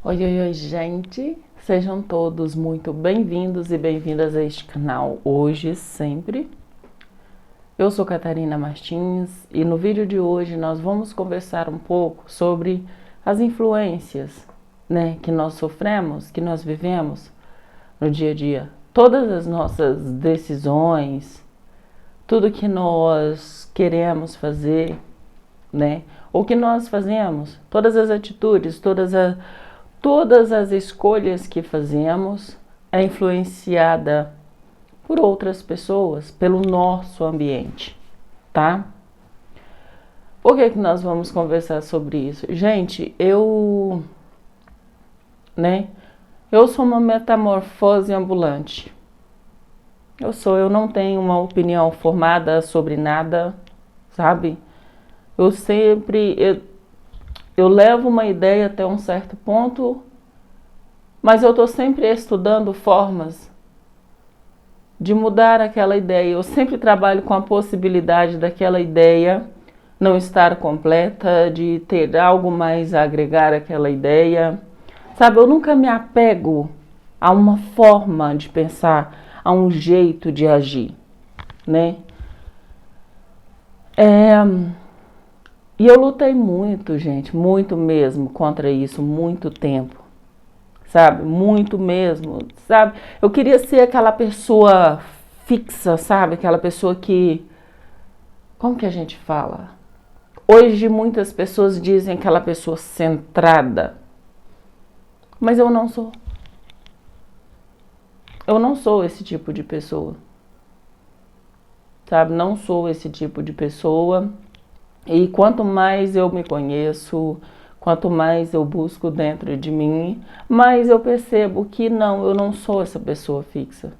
Oi, oi, oi, gente! Sejam todos muito bem-vindos e bem-vindas a este canal hoje, sempre. Eu sou Catarina Martins e no vídeo de hoje nós vamos conversar um pouco sobre as influências, que nós sofremos, que nós vivemos no dia a dia. Todas as nossas decisões, tudo que nós queremos fazer, ou que nós fazemos, todas as atitudes, todas as escolhas que fazemos é influenciada por outras pessoas, pelo nosso ambiente, tá? Por que nós vamos conversar sobre isso? Gente, eu sou uma metamorfose ambulante. Eu não tenho uma opinião formada sobre nada, sabe? Eu levo uma ideia até um certo ponto, mas eu estou sempre estudando formas de mudar aquela ideia. Eu sempre trabalho com a possibilidade daquela ideia não estar completa, de ter algo mais a agregar àquela ideia. Sabe, eu nunca me apego a uma forma de pensar, a um jeito de agir, E eu lutei muito, gente, muito mesmo contra isso, muito tempo, sabe? Muito mesmo, sabe? Eu queria ser aquela pessoa fixa, sabe? Aquela pessoa que... Como que a gente fala? Hoje muitas pessoas dizem aquela pessoa centrada, mas eu não sou. Eu não sou esse tipo de pessoa, sabe? Não sou esse tipo de pessoa. E quanto mais eu me conheço, quanto mais eu busco dentro de mim, mais eu percebo que eu não sou essa pessoa fixa.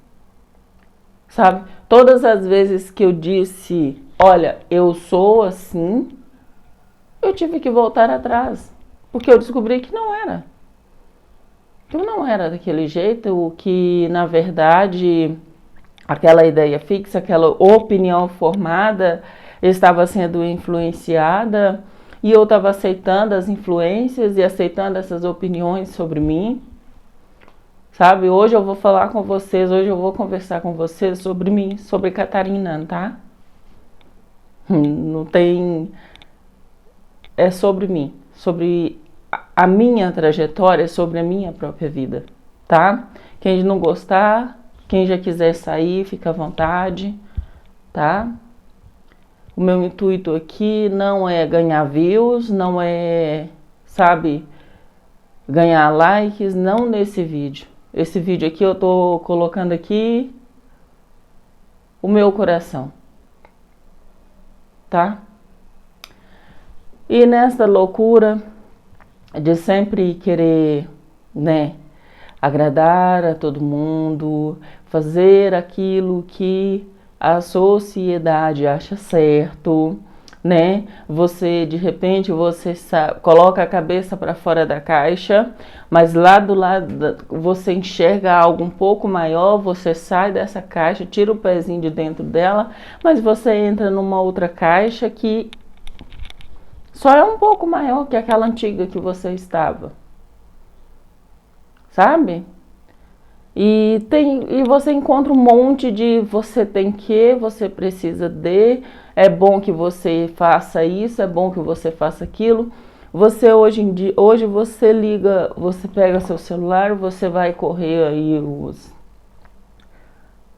Sabe? Todas as vezes que eu disse, olha, eu sou assim, eu tive que voltar atrás. Porque eu descobri que não era. Eu não era daquele jeito, que na verdade aquela ideia fixa, aquela opinião formada estava sendo influenciada e eu estava aceitando as influências e aceitando essas opiniões sobre mim, sabe? Hoje eu vou falar com vocês, hoje eu vou conversar com vocês sobre mim, sobre Catarina, tá? Não tem... É sobre mim, sobre a minha trajetória, sobre a minha própria vida, tá? Quem não gostar, quem já quiser sair, fica à vontade, tá? O meu intuito aqui não é ganhar views, não é, sabe, ganhar likes, não nesse vídeo. Esse vídeo aqui eu tô colocando aqui o meu coração, tá? E nessa loucura de sempre querer, agradar a todo mundo, fazer aquilo que a sociedade acha certo, Você, de repente, coloca a cabeça para fora da caixa, mas lá do lado você enxerga algo um pouco maior, você sai dessa caixa, tira o pezinho de dentro dela, mas você entra numa outra caixa que só é um pouco maior que aquela antiga que você estava, sabe? E você encontra um monte de você tem que, você precisa de, é bom que você faça isso, é bom que você faça aquilo. Você hoje você liga, você pega seu celular, você vai correr aí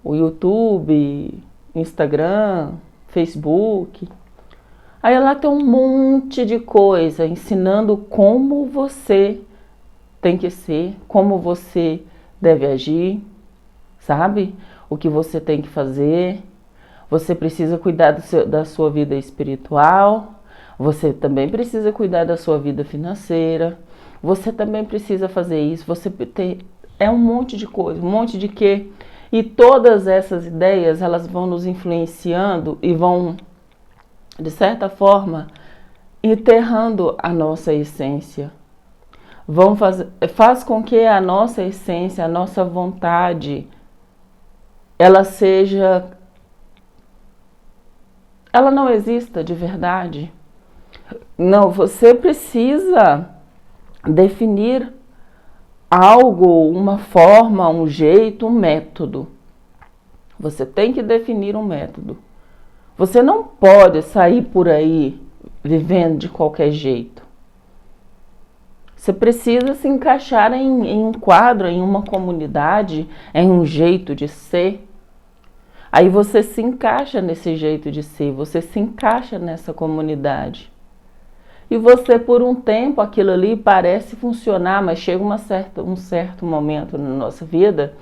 o YouTube, Instagram, Facebook. Aí lá tem um monte de coisa ensinando como você tem que ser, como você deve agir, sabe? O que você tem que fazer. Você precisa cuidar da sua vida espiritual. Você também precisa cuidar da sua vida financeira. Você também precisa fazer isso. É um monte de coisa, um monte de quê. E todas essas ideias, elas vão nos influenciando e vão, de certa forma, enterrando a nossa essência. Faz com que a nossa essência, a nossa vontade, ela não exista de verdade. Não, você precisa definir algo, uma forma, um jeito, um método. Você tem que definir um método. Você não pode sair por aí vivendo de qualquer jeito. Você precisa se encaixar em um quadro, em uma comunidade, em um jeito de ser. Aí você se encaixa nesse jeito de ser, você se encaixa nessa comunidade. E você, por um tempo, aquilo ali parece funcionar, mas chega um certo momento na nossa vida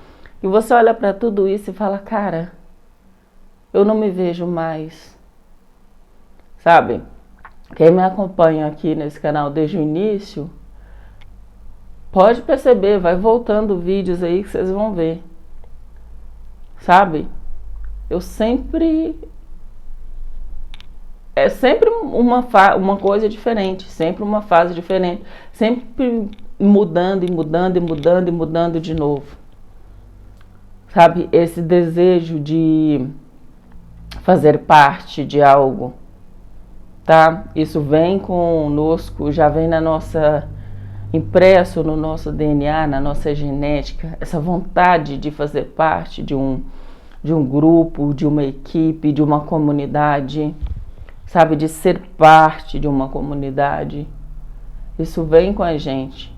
e você olha para tudo isso e fala, cara, eu não me vejo mais. Sabe? Quem me acompanha aqui nesse canal desde o início, pode perceber, vai voltando vídeos aí que vocês vão ver. Sabe? Eu sempre... É sempre uma coisa diferente, sempre uma fase diferente, sempre mudando e mudando e mudando e mudando de novo. Sabe, esse desejo de fazer parte de algo, tá? Isso vem conosco, já vem na nossa, impresso no nosso DNA, na nossa genética, essa vontade de fazer parte de um grupo, de uma equipe, de uma comunidade. Sabe, de ser parte de uma comunidade. Isso vem com a gente.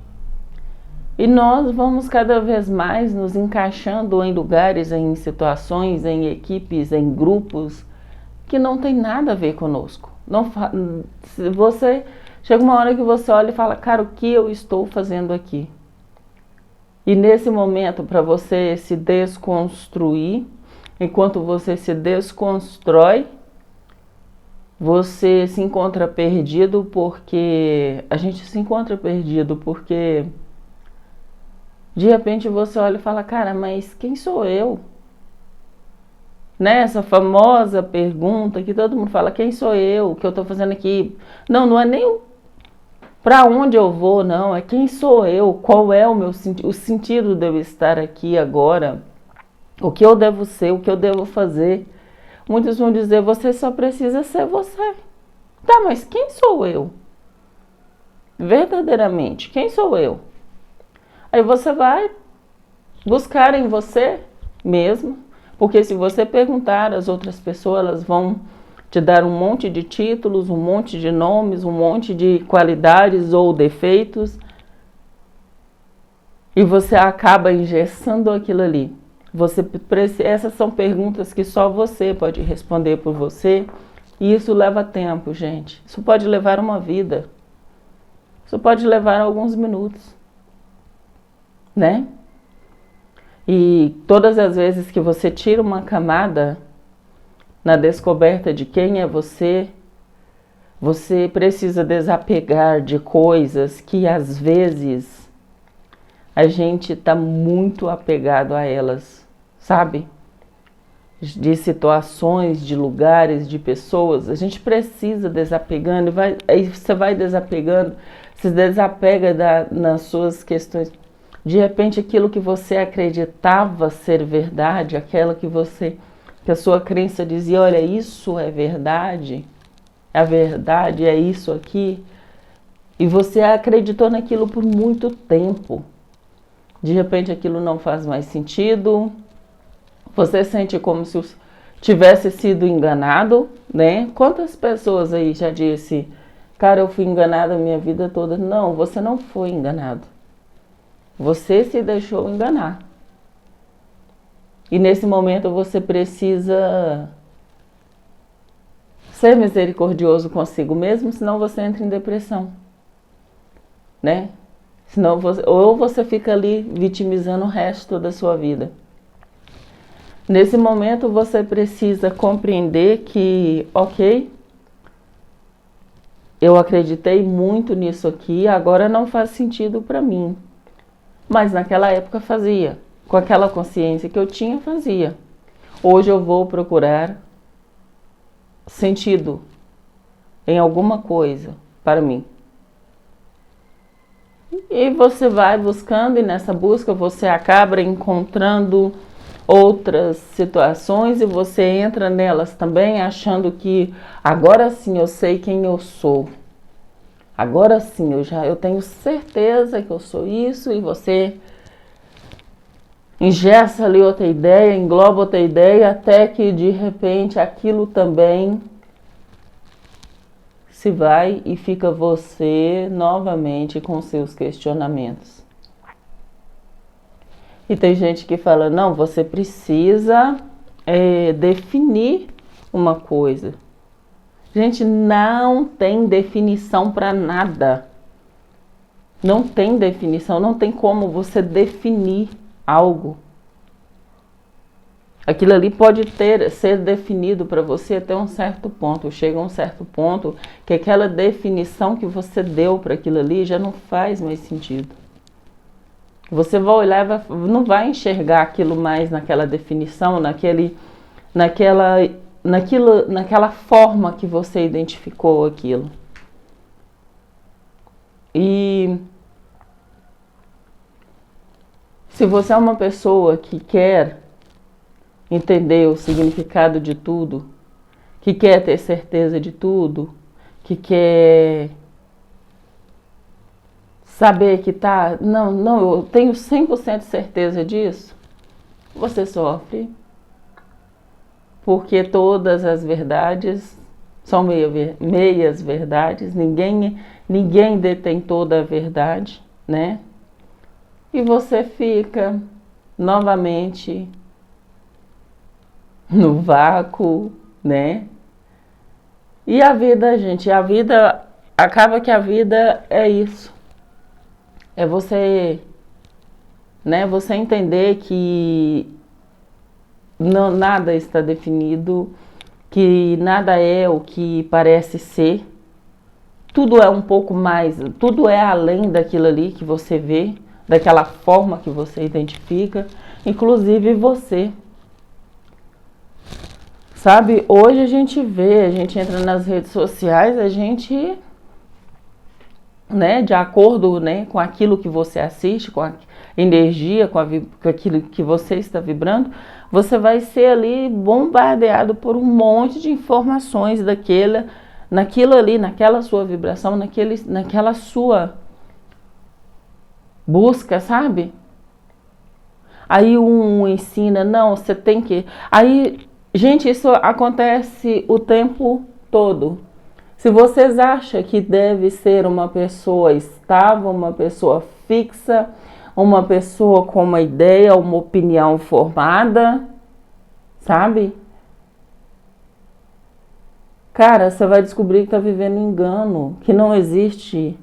E nós vamos cada vez mais nos encaixando em lugares, em situações, em equipes, em grupos que não tem nada a ver conosco. Você chega uma hora que você olha e fala, cara, o que eu estou fazendo aqui? E nesse momento, para você se desconstruir, enquanto você se desconstrói, você se encontra perdido porque... A gente se encontra perdido porque... De repente você olha e fala, cara, mas quem sou eu? Né? Essa famosa pergunta que todo mundo fala, quem sou eu? O que eu estou fazendo aqui? Não é nem para onde eu vou, não. É quem sou eu? Qual é o sentido de eu estar aqui agora? O que eu devo ser? O que eu devo fazer? Muitos vão dizer, você só precisa ser você. Tá, mas quem sou eu? Verdadeiramente, quem sou eu? Aí você vai buscar em você mesmo, porque se você perguntar às outras pessoas, elas vão te dar um monte de títulos, um monte de nomes, um monte de qualidades ou defeitos, e você acaba engessando aquilo ali. Essas são perguntas que só você pode responder por você, e isso leva tempo, gente. Isso pode levar uma vida. Isso pode levar alguns minutos, né? E todas as vezes que você tira uma camada na descoberta de quem é você, você precisa desapegar de coisas que às vezes a gente está muito apegado a elas, sabe? De situações, de lugares, de pessoas. A gente precisa desapegando, aí você vai desapegando, se desapega nas suas questões. De repente aquilo que você acreditava ser verdade, que a sua crença dizia, olha, isso é verdade, a verdade é isso aqui, e você acreditou naquilo por muito tempo. De repente aquilo não faz mais sentido, você sente como se tivesse sido enganado, né? Quantas pessoas aí já disse, cara, eu fui enganado a minha vida toda? Não, você não foi enganado. Você se deixou enganar. E nesse momento você precisa ser misericordioso consigo mesmo, senão você entra em depressão, né? Senão ou você fica ali vitimizando o resto da sua vida. Nesse momento você precisa compreender que, ok, eu acreditei muito nisso aqui, agora não faz sentido para mim. Mas naquela época fazia, com aquela consciência que eu tinha, fazia. Hoje eu vou procurar sentido em alguma coisa para mim. E você vai buscando, e nessa busca você acaba encontrando outras situações e você entra nelas também achando que agora sim eu sei quem eu sou. Agora sim, eu tenho certeza que eu sou isso, e você ingessa ali outra ideia, engloba outra ideia, até que de repente aquilo também se vai e fica você novamente com seus questionamentos. E tem gente que fala, não, você precisa definir uma coisa. Gente, não tem definição para nada. Não tem definição, não tem como você definir algo. Aquilo ali pode ser definido para você até um certo ponto. Chega a um certo ponto que aquela definição que você deu para aquilo ali já não faz mais sentido. Você vai olhar e não vai enxergar aquilo mais naquela definição, naquela forma que você identificou aquilo. E se você é uma pessoa que quer entender o significado de tudo, que quer ter certeza de tudo, que quer saber que não, eu tenho 100% certeza disso, você sofre, porque todas as verdades são meias verdades, ninguém detém toda a verdade, né? E você fica novamente no vácuo, né? E a vida, gente, acaba que a vida é isso. É você, né, você entender que nada está definido, que nada é o que parece ser. Tudo é um pouco mais, tudo é além daquilo ali que você vê, daquela forma que você identifica, inclusive você. Sabe, hoje a gente entra nas redes sociais, a gente, né, de acordo, né, com aquilo que você assiste, com a energia, com aquilo que você está vibrando, você vai ser ali bombardeado por um monte de informações naquilo ali, naquela sua vibração, naquela sua busca, sabe? Aí um ensina, não, você tem que... Aí, gente, isso acontece o tempo todo. Se vocês acham que deve ser uma pessoa estável, uma pessoa fixa, uma pessoa com uma ideia, uma opinião formada, sabe? Cara, você vai descobrir que está vivendo um engano, que não existe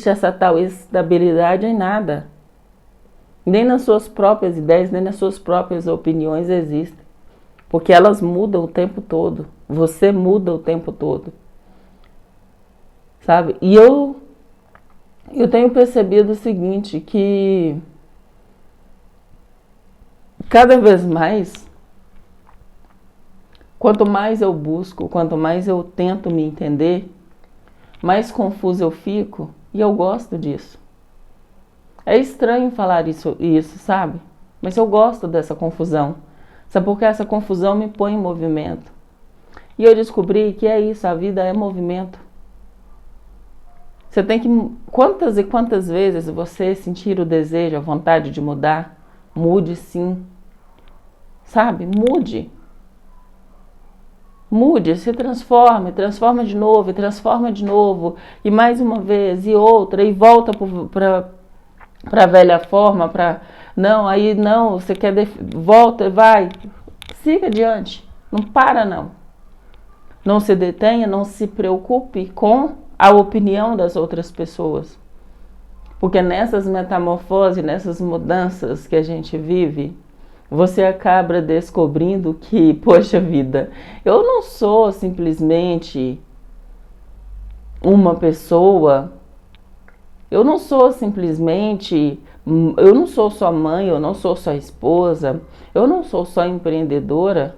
essa tal estabilidade em nada. Nem nas suas próprias ideias, nem nas suas próprias opiniões existem. Porque elas mudam o tempo todo. Você muda o tempo todo. Sabe? E eu tenho percebido o seguinte, que cada vez mais, quanto mais eu busco, quanto mais eu tento me entender, mais confuso eu fico, e eu gosto disso. É estranho falar isso, sabe? Mas eu gosto dessa confusão. Sabe por que essa confusão me põe em movimento? E eu descobri que é isso, a vida é movimento. Você tem que... Quantas e quantas vezes você sentir o desejo, a vontade de mudar? Mude sim. Sabe? Mude. Mude, se transforme, transforma de novo, e transforma de novo, e mais uma vez, e outra, e volta para a velha forma, você quer, volta, vai, siga adiante, não para não. Não se detenha, não se preocupe com a opinião das outras pessoas. Porque nessas metamorfoses, nessas mudanças que a gente vive, você acaba descobrindo que, poxa vida, eu não sou simplesmente uma pessoa, eu não sou só mãe, eu não sou só esposa, eu não sou só empreendedora.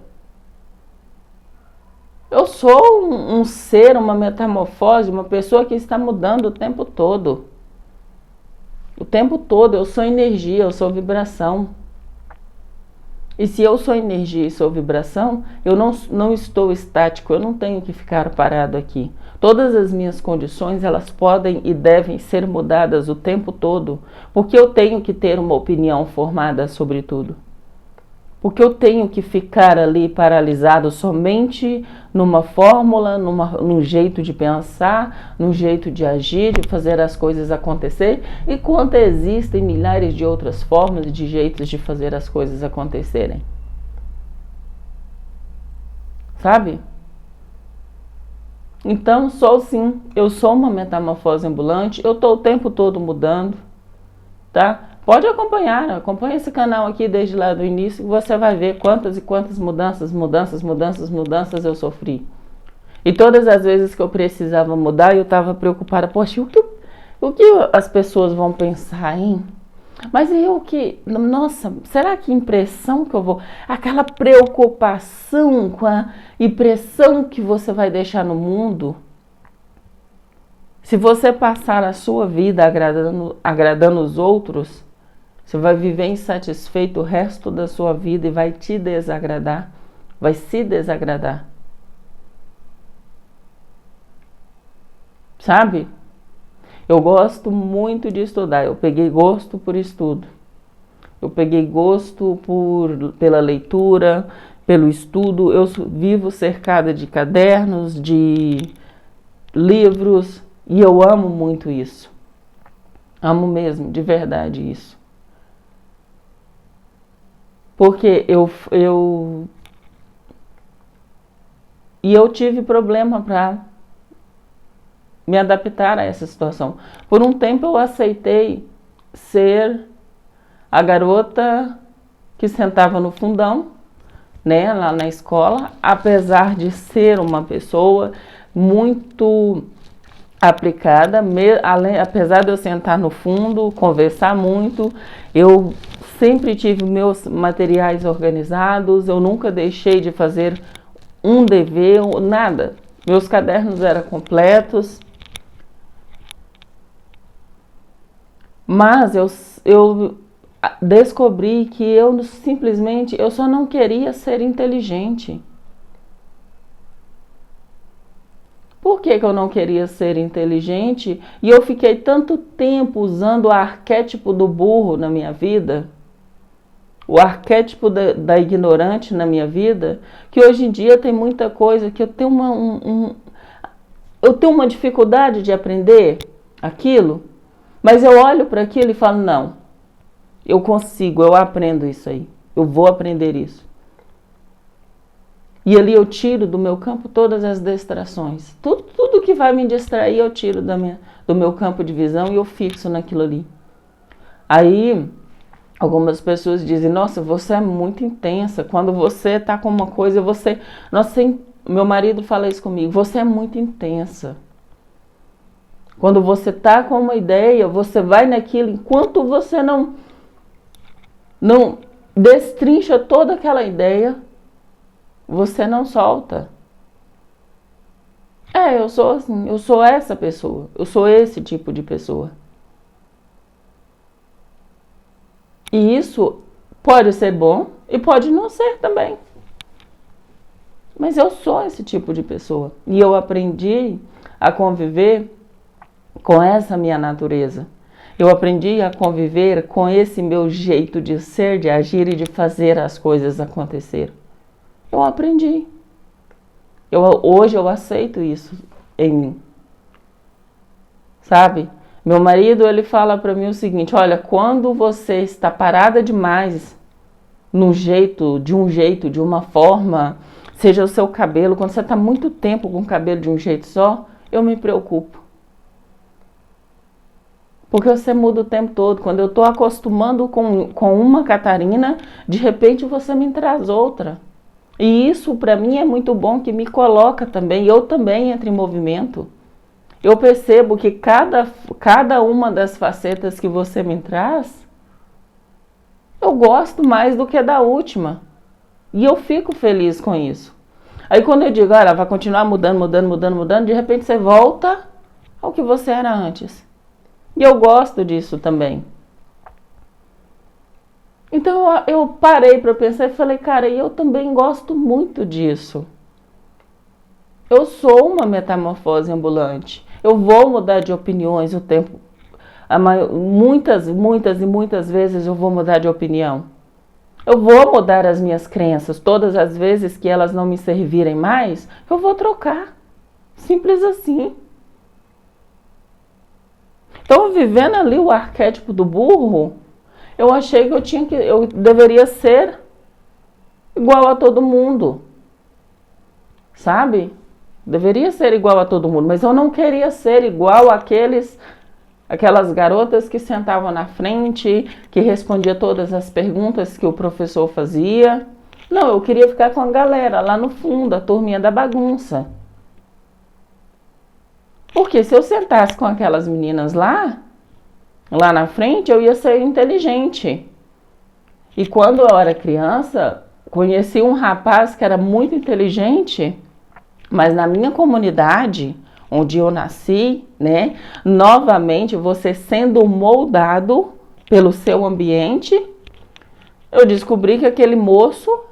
Eu sou um ser, uma metamorfose, uma pessoa que está mudando o tempo todo. O tempo todo, eu sou energia, eu sou vibração. E se eu sou energia e sou vibração, eu não estou estático, eu não tenho que ficar parado aqui. Todas as minhas condições, elas podem e devem ser mudadas o tempo todo, porque eu tenho que ter uma opinião formada sobre tudo. Porque eu tenho que ficar ali paralisado somente numa fórmula, num jeito de pensar, num jeito de agir, de fazer as coisas acontecer, enquanto existem milhares de outras formas, de jeitos de fazer as coisas acontecerem. Sabe? Então, sou sim, eu sou uma metamorfose ambulante, eu estou o tempo todo mudando, tá? Pode acompanhar, acompanha esse canal aqui desde lá do início e você vai ver quantas e quantas mudanças eu sofri. E todas as vezes que eu precisava mudar, eu estava preocupada, poxa, o que as pessoas vão pensar, hein? Mas eu que, nossa, será que impressão que eu vou... Aquela preocupação com a impressão que você vai deixar no mundo... Se você passar a sua vida agradando os outros, você vai viver insatisfeito o resto da sua vida e vai te desagradar, vai se desagradar. Sabe? Eu gosto muito de estudar, eu peguei gosto por estudo. Eu peguei gosto pela leitura, pelo estudo. Eu vivo cercada de cadernos, de livros, e eu amo muito isso. Amo mesmo, de verdade, isso. Porque eu tive problema para me adaptar a essa situação. Por um tempo eu aceitei ser a garota que sentava no fundão, né, lá na escola, apesar de ser uma pessoa muito aplicada, apesar de eu sentar no fundo, conversar muito, eu sempre tive meus materiais organizados, eu nunca deixei de fazer um dever, nada. Meus cadernos eram completos. Mas eu descobri que eu só não queria ser inteligente. Por que eu não queria ser inteligente? E eu fiquei tanto tempo usando o arquétipo do burro na minha vida, o arquétipo da ignorante na minha vida, que hoje em dia tem muita coisa que eu tenho uma dificuldade de aprender aquilo, mas eu olho para aquilo e falo, não, eu consigo, eu aprendo isso aí, eu vou aprender isso. E ali eu tiro do meu campo todas as distrações. Tudo que vai me distrair eu tiro do meu campo de visão e eu fixo naquilo ali. Aí algumas pessoas dizem, nossa, você é muito intensa. Quando você está com uma coisa, meu marido fala isso comigo, você é muito intensa. Quando você está com uma ideia, você vai naquilo, enquanto você não destrincha toda aquela ideia, você não solta. Eu sou assim, eu sou essa pessoa, eu sou esse tipo de pessoa. E isso pode ser bom e pode não ser também. Mas eu sou esse tipo de pessoa. E eu aprendi a conviver com essa minha natureza. Eu aprendi a conviver com esse meu jeito de ser, de agir e de fazer as coisas acontecer. Eu aprendi. Hoje eu aceito isso em mim. Sabe? Meu marido, ele fala para mim o seguinte, olha, quando você está parada demais de um jeito, de uma forma, seja o seu cabelo, quando você está muito tempo com o cabelo de um jeito só, eu me preocupo. Porque você muda o tempo todo. Quando eu estou acostumando com uma Catarina, de repente você me traz outra. E isso para mim é muito bom, que me coloca também, eu também entro em movimento. Eu percebo que cada uma das facetas que você me traz, eu gosto mais do que da última. E eu fico feliz com isso. Aí quando eu digo, olha, vai continuar mudando, de repente você volta ao que você era antes. E eu gosto disso também. Então eu parei para pensar e falei, cara, eu também gosto muito disso. Eu sou uma metamorfose ambulante. Eu vou mudar de opiniões o tempo. Muitas e muitas vezes eu vou mudar de opinião. Eu vou mudar as minhas crenças. Todas as vezes que elas não me servirem mais, eu vou trocar. Simples assim. Então, vivendo ali o arquétipo do burro, eu achei que eu deveria ser igual a todo mundo. Sabe? Deveria ser igual a todo mundo, mas eu não queria ser igual aquelas garotas que sentavam na frente, que respondia todas as perguntas que o professor fazia. Não, eu queria ficar com a galera lá no fundo, a turminha da bagunça. Porque se eu sentasse com aquelas meninas lá na frente, eu ia ser inteligente. E quando eu era criança, conheci um rapaz que era muito inteligente, mas na minha comunidade, onde eu nasci, né, novamente você sendo moldado pelo seu ambiente, eu descobri que aquele moço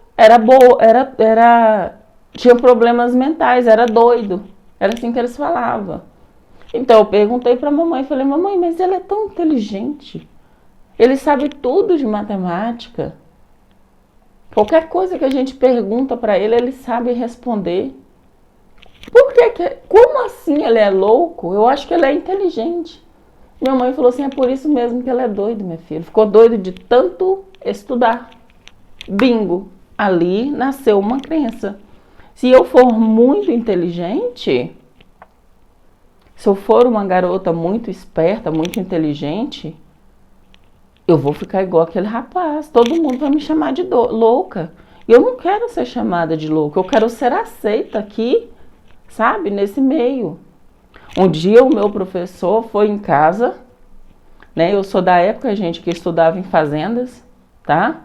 tinha problemas mentais, era doido. Era assim que eles falavam. Então eu perguntei para a mamãe, falei, mamãe, mas ele é tão inteligente. Ele sabe tudo de matemática. Qualquer coisa que a gente pergunta para ele, ele sabe responder. Como assim ele é louco? Eu acho que ele é inteligente. Minha mãe falou assim, é por isso mesmo que ele é doido, minha filha. Ficou doido de tanto estudar. Bingo. Ali nasceu uma crença. Se eu for muito inteligente, se eu for uma garota muito esperta, muito inteligente, eu vou ficar igual aquele rapaz. Todo mundo vai me chamar de louca. E eu não quero ser chamada de louca. Eu quero ser aceita aqui, sabe, nesse meio. Um dia o meu professor foi em casa, né? Eu sou da época, gente, que estudava em fazendas, tá?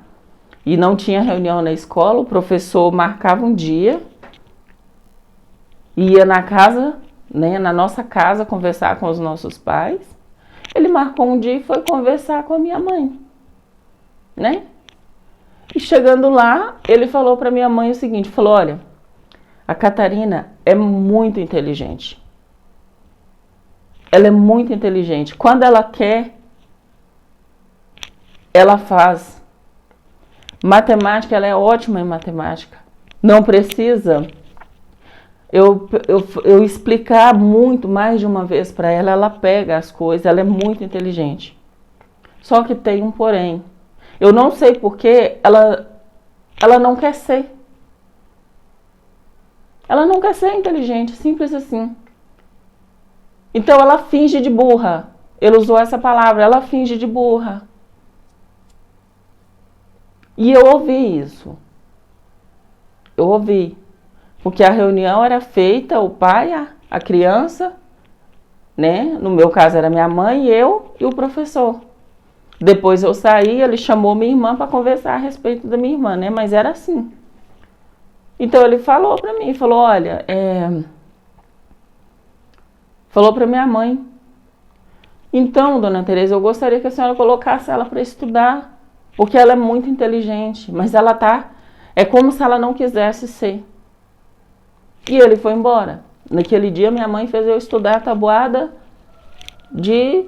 E não tinha reunião na escola, o professor marcava um dia, ia na casa, né, na nossa casa, conversar com os nossos pais. Ele marcou um dia e foi conversar com a minha mãe, né? E chegando lá, ele falou para minha mãe o seguinte, falou, olha, a Catarina é muito inteligente. Ela é muito inteligente. Quando ela quer, ela faz. Matemática, ela é ótima em matemática. Não precisa eu explicar muito, mais de uma vez para ela, ela pega as coisas, ela é muito inteligente. Só que tem um porém. Eu não sei porque ela não quer ser. Ela não quer ser inteligente, simples assim. Então ela finge de burra. Ele usou essa palavra, ela finge de burra. E eu ouvi isso. Eu ouvi. Porque a reunião era feita, o pai, a criança, né? No meu caso era minha mãe, eu e o professor. Depois eu saí, ele chamou minha irmã para conversar a respeito da minha irmã, né? Mas era assim. Então ele falou para mim, falou, olha, falou para minha mãe. Então, dona Tereza, eu gostaria que a senhora colocasse ela para estudar, porque ela é muito inteligente, mas é como se ela não quisesse ser. E ele foi embora. Naquele dia minha mãe fez eu estudar a tabuada de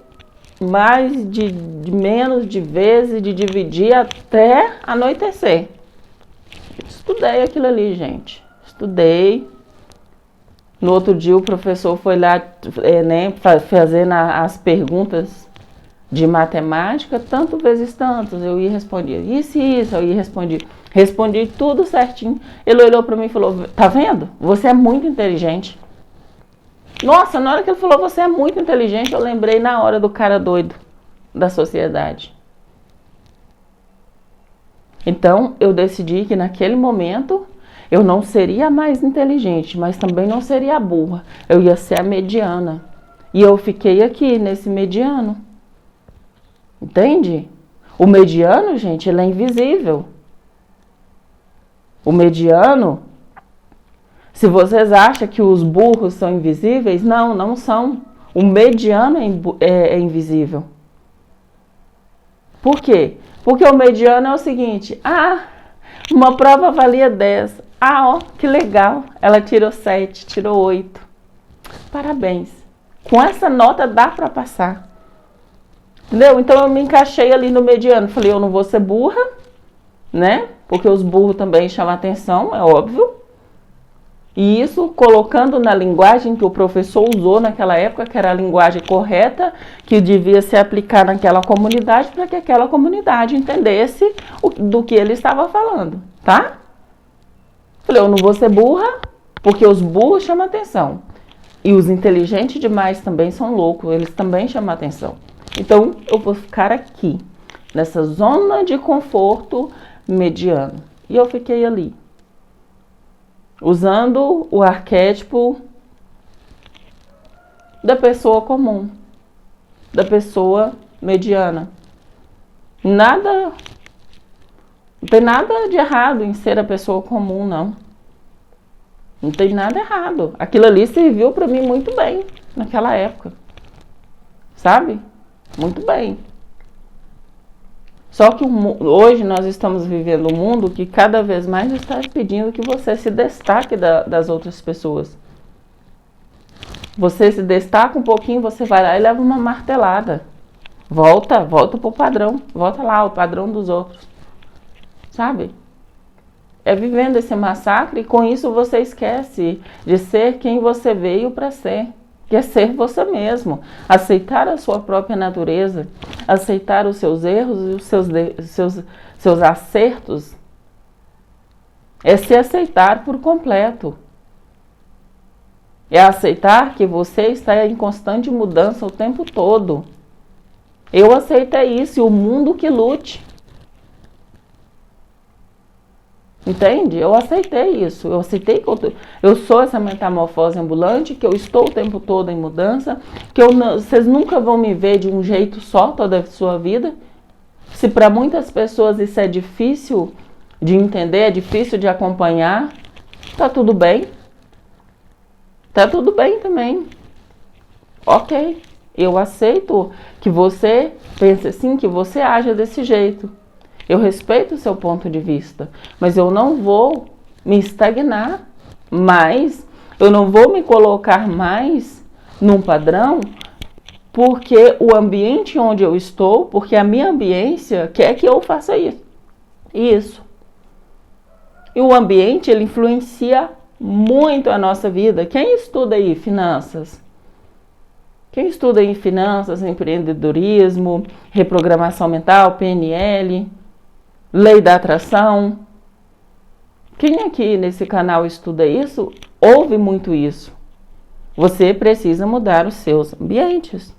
menos de vezes, de dividir até anoitecer. Estudei aquilo ali, gente. Estudei. No outro dia o professor foi lá, né, fazendo as perguntas de matemática, tanto vezes tantos. Eu ia responder isso e isso, eu ia responder. Respondi tudo certinho. Ele olhou para mim e falou, tá vendo? Você é muito inteligente. Nossa, na hora que ele falou, você é muito inteligente, eu lembrei na hora do cara doido da sociedade. Então, eu decidi que naquele momento, eu não seria mais inteligente, mas também não seria burra. Eu ia ser a mediana. E eu fiquei aqui, nesse mediano. Entende? O mediano, gente, ele é invisível. O mediano, se vocês acham que os burros são invisíveis, não são. O mediano é invisível. Por quê? Porque o mediano é o seguinte, uma prova valia 10. Ó, que legal, ela tirou 7, tirou 8. Parabéns. Com essa nota dá para passar. Entendeu? Então eu me encaixei ali no mediano. Falei, eu não vou ser burra, né? Porque os burros também chamam atenção, é óbvio. E isso colocando na linguagem que o professor usou naquela época, que era a linguagem correta, que devia se aplicar naquela comunidade, para que aquela comunidade entendesse do que ele estava falando, tá? Falei, eu não vou ser burra, porque os burros chamam atenção. E os inteligentes demais também são loucos, eles também chamam atenção. Então, eu vou ficar aqui, nessa zona de conforto mediano. E eu fiquei ali, usando o arquétipo da pessoa comum, da pessoa mediana. Não tem nada de errado em ser a pessoa comum, não. Não tem nada errado. Aquilo ali serviu para mim muito bem naquela época. Sabe? Muito bem. Só que hoje nós estamos vivendo um mundo que cada vez mais está pedindo que você se destaque das outras pessoas. Você se destaca um pouquinho, você vai lá e leva uma martelada. Volta pro padrão. Volta lá, o padrão dos outros. Sabe? É vivendo esse massacre e com isso você esquece de ser quem você veio para ser. Que é ser você mesmo, aceitar a sua própria natureza, aceitar os seus erros e os seus acertos. É se aceitar por completo. É aceitar que você está em constante mudança o tempo todo. Eu aceitei isso e o mundo que lute. Entende? Eu aceitei isso. Eu aceitei que eu sou essa metamorfose ambulante, que eu estou o tempo todo em mudança, que vocês nunca vão me ver de um jeito só toda a sua vida. Se para muitas pessoas isso é difícil de entender, é difícil de acompanhar, tá tudo bem. Tá tudo bem também. Ok. Eu aceito que você pense assim, que você aja desse jeito. Eu respeito o seu ponto de vista, mas eu não vou me estagnar mais, eu não vou me colocar mais num padrão, porque o ambiente onde eu estou, porque a minha ambiência quer que eu faça isso. E o ambiente, ele influencia muito a nossa vida. Quem estuda aí finanças? Quem estuda aí finanças, empreendedorismo, reprogramação mental, PNL... Lei da atração. Quem aqui nesse canal estuda isso, ouve muito isso. Você precisa mudar os seus ambientes.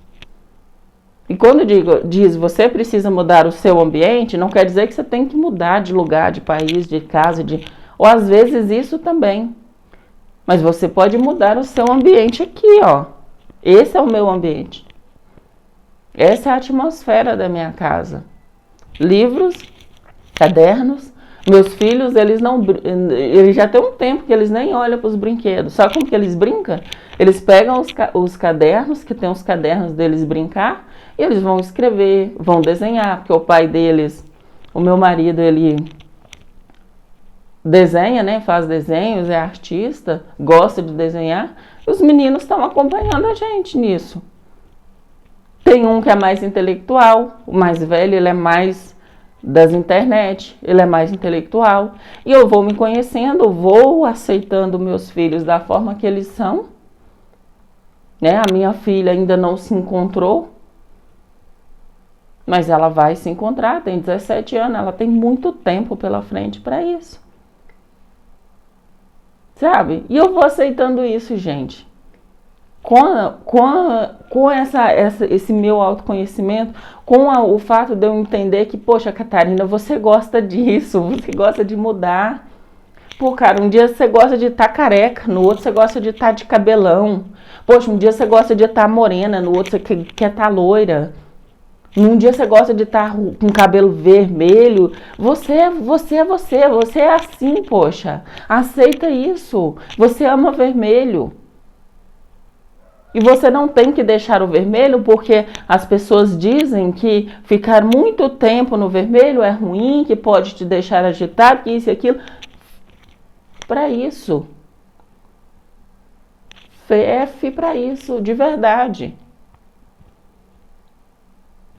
E quando diz você precisa mudar o seu ambiente, não quer dizer que você tem que mudar de lugar, de país, de casa, ou às vezes isso também. Mas você pode mudar o seu ambiente aqui, ó. Esse é o meu ambiente. Essa é a atmosfera da minha casa. Livros, cadernos. Meus filhos, eles já tem um tempo que eles nem olham para os brinquedos. Sabe como que eles brincam? Eles pegam os cadernos, que tem os cadernos deles brincar, e eles vão escrever, vão desenhar, porque o pai deles, o meu marido, ele desenha, né? Faz desenhos, é artista, gosta de desenhar, e os meninos estão acompanhando a gente nisso. Tem um que é mais intelectual, o mais velho, ele é mais das internet, ele é mais intelectual, e eu vou me conhecendo, vou aceitando meus filhos da forma que eles são, né? A minha filha ainda não se encontrou, mas ela vai se encontrar, tem 17 anos, ela tem muito tempo pela frente para isso, sabe? E eu vou aceitando isso, gente. Com esse meu autoconhecimento, o fato de eu entender que, poxa, Catarina, você gosta disso, você gosta de mudar. Pô, cara, um dia você gosta de estar careca, no outro você gosta de estar de cabelão. Poxa, um dia você gosta de estar morena, no outro você quer estar loira. Num dia você gosta de estar com cabelo vermelho. Você é assim, poxa. Aceita isso. Você ama vermelho. E você não tem que deixar o vermelho, porque as pessoas dizem que ficar muito tempo no vermelho é ruim, que pode te deixar agitado, que isso e aquilo. Para isso. F para isso, de verdade.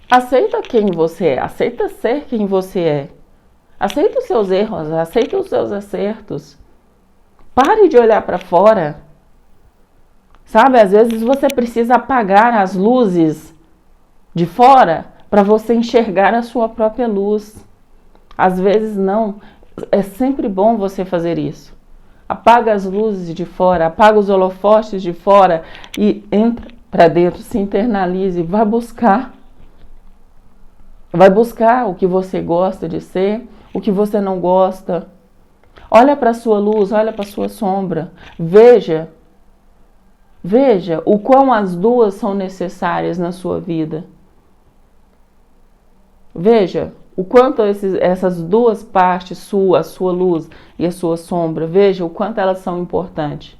Aceita quem você é, aceita ser quem você é. Aceita os seus erros, aceita os seus acertos. Pare de olhar para fora. Sabe, às vezes você precisa apagar as luzes de fora para você enxergar a sua própria luz. Às vezes não. É sempre bom você fazer isso. Apaga as luzes de fora, apaga os holofotes de fora e entra para dentro, se internalize, vai buscar. Vai buscar o que você gosta de ser, o que você não gosta. Olha para a sua luz, olha para a sua sombra. Veja o quão as duas são necessárias na sua vida. Veja o quanto essas duas partes, a sua luz e a sua sombra, veja o quanto elas são importantes.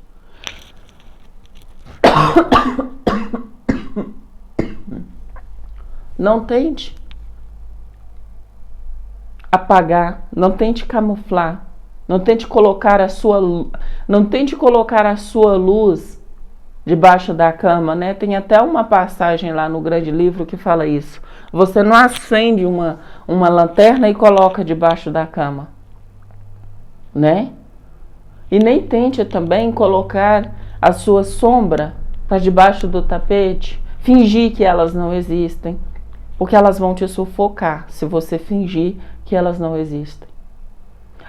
Não tente apagar, não tente camuflar, não tente colocar a sua luz debaixo da cama, né? Tem até uma passagem lá no grande livro que fala isso. Você não acende uma lanterna e coloca debaixo da cama, né? E nem tente também colocar a sua sombra para debaixo do tapete, fingir que elas não existem, porque elas vão te sufocar se você fingir que elas não existem.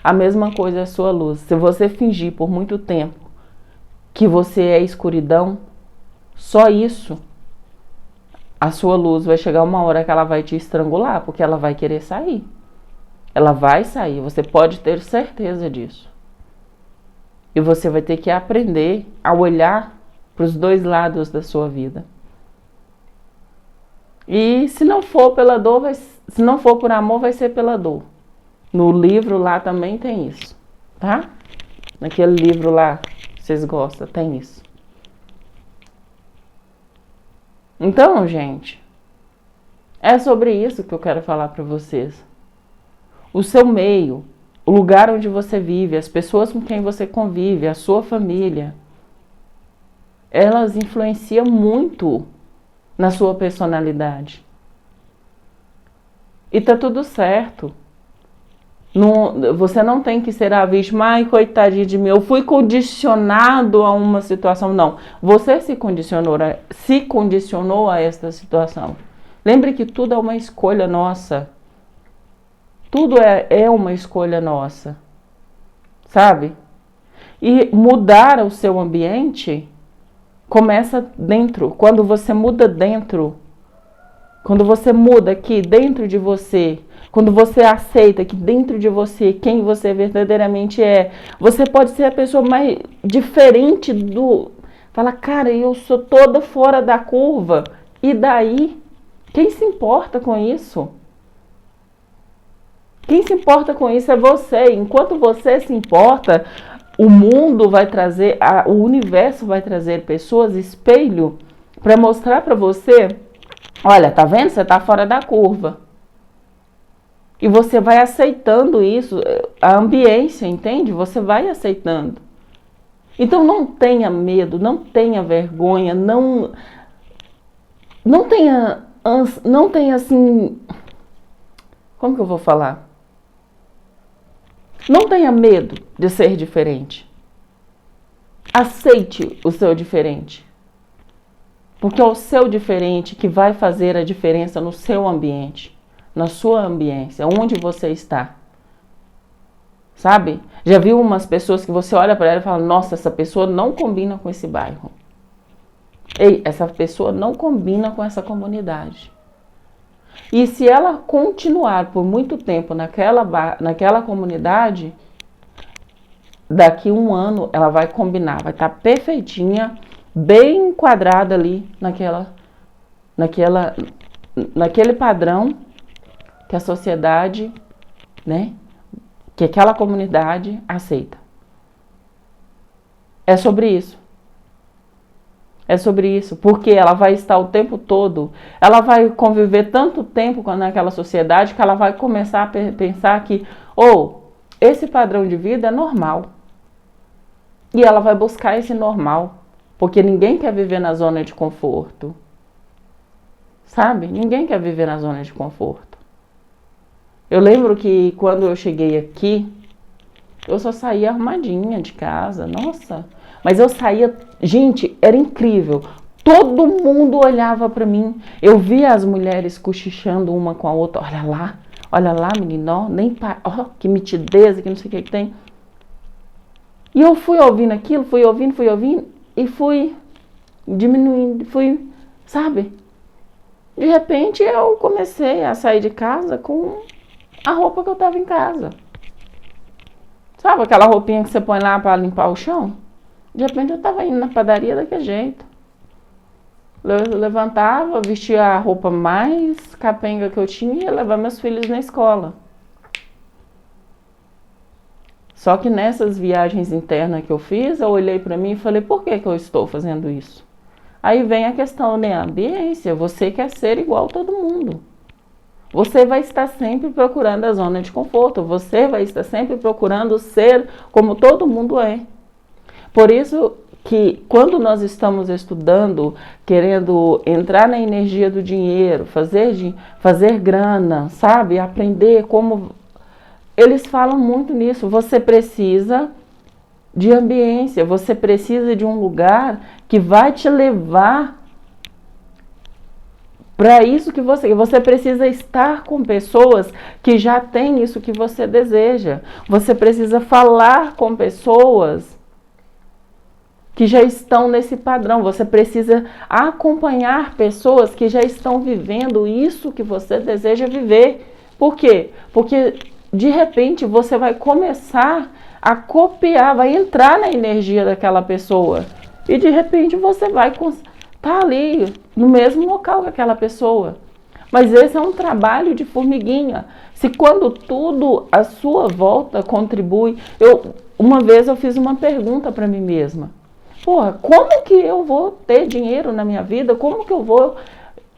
A mesma coisa é a sua luz. Se você fingir por muito tempo que você é escuridão, só isso, a sua luz vai chegar uma hora que ela vai te estrangular, porque ela vai querer sair. Ela vai sair, você pode ter certeza disso. E você vai ter que aprender a olhar para os dois lados da sua vida. E se não for pela dor, se não for por amor, vai ser pela dor. No livro lá também tem isso, tá? Naquele livro lá, vocês gostam, tem isso. Então, gente, é sobre isso que eu quero falar para vocês. O seu meio, o lugar onde você vive, as pessoas com quem você convive, a sua família, elas influenciam muito na sua personalidade. E tá tudo certo. Você não tem que ser a vítima, ai, coitadinho de mim, eu fui condicionado a uma situação. Não, você se condicionou a esta situação. Lembre que tudo é uma escolha nossa. Tudo é uma escolha nossa, sabe? E mudar o seu ambiente começa dentro. Quando você muda dentro, quando você muda aqui dentro de você, quando você aceita que dentro de você, quem você verdadeiramente é, você pode ser a pessoa mais diferente Fala, cara, eu sou toda fora da curva. E daí? Quem se importa com isso? Quem se importa com isso é você. Enquanto você se importa, o mundo vai trazer, o universo vai trazer pessoas, espelho, para mostrar para você, olha, tá vendo? Você tá fora da curva. E você vai aceitando isso, a ambiência, entende? Você vai aceitando. Então não tenha medo, não tenha vergonha, não tenha assim, como que eu vou falar? Não tenha medo de ser diferente. Aceite o seu diferente. Porque é o seu diferente que vai fazer a diferença no seu ambiente, na sua ambiência, onde você está. Sabe? Já viu umas pessoas que você olha para ela e fala, nossa, essa pessoa não combina com esse bairro. Ei, essa pessoa não combina com essa comunidade. E se ela continuar por muito tempo naquela comunidade, daqui a um ano ela vai combinar, vai estar perfeitinha, bem enquadrada ali naquele padrão que a sociedade, né, que aquela comunidade aceita. É sobre isso. É sobre isso, porque ela vai estar o tempo todo, ela vai conviver tanto tempo naquela sociedade que ela vai começar a pensar que, esse padrão de vida é normal. E ela vai buscar esse normal, porque ninguém quer viver na zona de conforto. Sabe? Ninguém quer viver na zona de conforto. Eu lembro que quando eu cheguei aqui, eu só saía arrumadinha de casa, nossa. Mas eu saía, gente, era incrível. Todo mundo olhava pra mim. Eu via as mulheres cochichando uma com a outra. Olha lá, menino, ó, que mitidez, que não sei o que tem. E eu fui ouvindo aquilo, fui ouvindo, e fui diminuindo, sabe? De repente eu comecei a sair de casa com a roupa que eu tava em casa. Sabe aquela roupinha que você põe lá para limpar o chão? De repente eu tava indo na padaria daquele jeito. Eu levantava, vestia a roupa mais capenga que eu tinha e ia levar meus filhos na escola. Só que nessas viagens internas que eu fiz, eu olhei para mim e falei, por que eu estou fazendo isso? Aí vem a questão, né? A ambiência, você quer ser igual a todo mundo. Você vai estar sempre procurando a zona de conforto, você vai estar sempre procurando ser como todo mundo é. Por isso que quando nós estamos estudando, querendo entrar na energia do dinheiro, fazer grana, sabe? Aprender como... Eles falam muito nisso, você precisa de ambiência, você precisa de um lugar que vai te levar para isso que você precisa estar com pessoas que já têm isso que você deseja. Você precisa falar com pessoas que já estão nesse padrão. Você precisa acompanhar pessoas que já estão vivendo isso que você deseja viver. Por quê? Porque de repente você vai começar a copiar, vai entrar na energia daquela pessoa. E de repente você vai estar ali no mesmo local que aquela pessoa. Mas esse é um trabalho de formiguinha. Se quando tudo à sua volta contribui... Uma vez eu fiz uma pergunta para mim mesma. Como que eu vou ter dinheiro na minha vida? Como que eu vou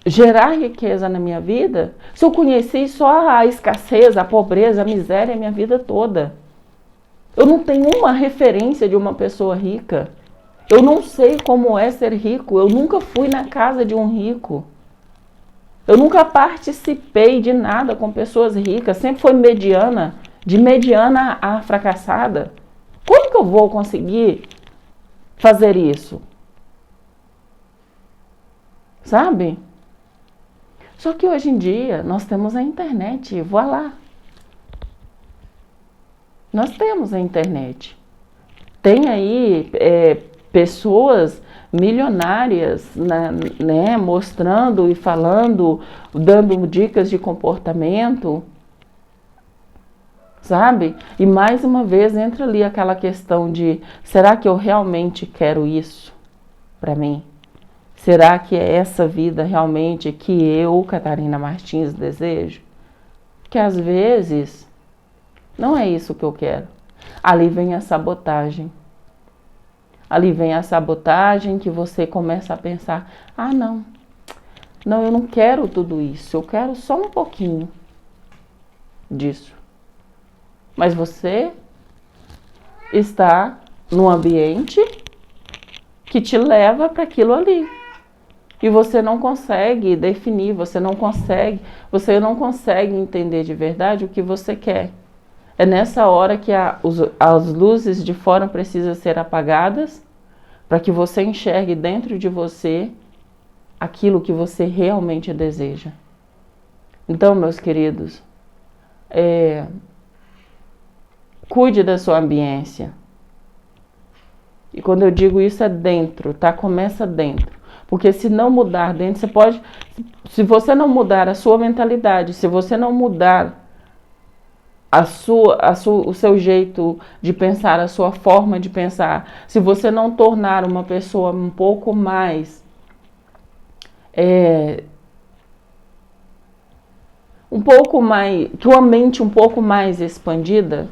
gerar riqueza na minha vida se eu conheci só a escassez, a pobreza, a miséria a minha vida toda? Eu não tenho uma referência de uma pessoa rica. Eu não sei como é ser rico. Eu nunca fui na casa de um rico. Eu nunca participei de nada com pessoas ricas. Sempre foi mediana, de mediana a fracassada. Como que eu vou conseguir fazer isso? Sabe? Só que hoje em dia nós temos a internet, voilá. Nós temos a internet. Tem aí pessoas milionárias, né, mostrando e falando, dando dicas de comportamento, sabe? E mais uma vez entra ali aquela questão de, será que eu realmente quero isso para mim? Será que é essa vida realmente que eu, Catarina Martins, desejo? Porque às vezes não é isso que eu quero. Ali vem a sabotagem. Ali vem a sabotagem que você começa a pensar, não, eu não quero tudo isso, eu quero só um pouquinho disso. Mas você está num ambiente que te leva para aquilo ali. E você não consegue definir, você não consegue entender de verdade o que você quer. É nessa hora que as luzes de fora precisam ser apagadas para que você enxergue dentro de você aquilo que você realmente deseja. Então, meus queridos, cuide da sua ambiência. E quando eu digo isso é dentro, tá? Começa dentro. Porque se não mudar dentro, se você não mudar a sua mentalidade, se você não mudar o seu jeito de pensar, a sua forma de pensar, se você não tornar uma pessoa um pouco mais com a mente um pouco mais expandida,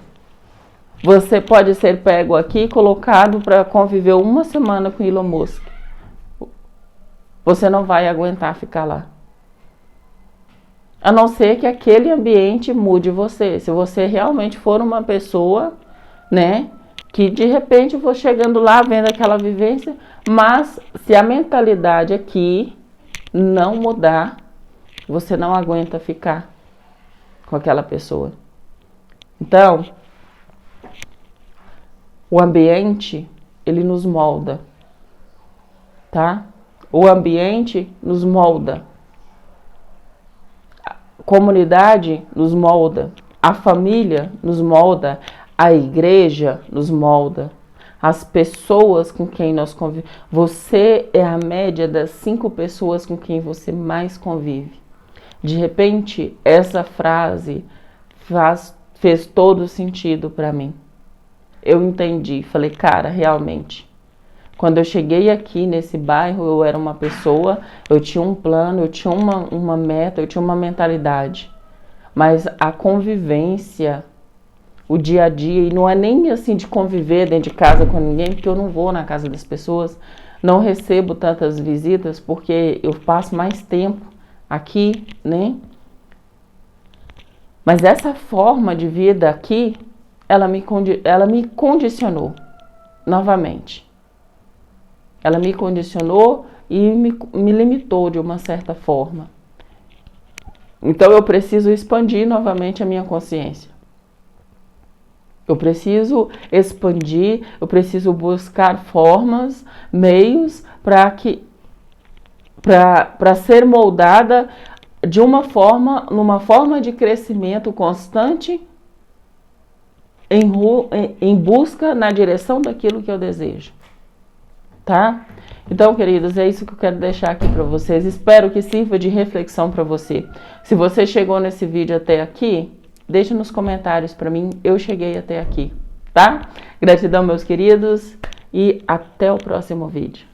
você pode ser pego aqui e colocado para conviver uma semana com Elon Musk. você não vai aguentar ficar lá. A não ser que aquele ambiente mude você. Se você realmente for uma pessoa, né, que de repente for chegando lá, vendo aquela vivência, mas se a mentalidade aqui não mudar, você não aguenta ficar com aquela pessoa. Então, o ambiente, ele nos molda, tá? O ambiente nos molda. A comunidade nos molda. A família nos molda. A igreja nos molda. As pessoas com quem nós convivemos. Você é a média das 5 pessoas com quem você mais convive. De repente, essa frase fez todo sentido para mim. Eu entendi, falei, cara, realmente, quando eu cheguei aqui nesse bairro, eu era uma pessoa, eu tinha um plano, eu tinha uma meta, eu tinha uma mentalidade, mas a convivência, o dia a dia, e não é nem assim de conviver dentro de casa com ninguém, porque eu não vou na casa das pessoas, não recebo tantas visitas, porque eu passo mais tempo aqui, né? Mas essa forma de vida aqui, ela me condicionou novamente. Ela me condicionou e me limitou de uma certa forma. Então eu preciso expandir novamente a minha consciência. Eu preciso expandir, eu preciso buscar formas, meios para ser moldada de numa forma de crescimento constante em busca na direção daquilo que eu desejo, tá? Então, queridos, é isso que eu quero deixar aqui para vocês. Espero que sirva de reflexão para você. Se você chegou nesse vídeo até aqui, deixe nos comentários para mim, eu cheguei até aqui, tá? Gratidão, meus queridos, e até o próximo vídeo.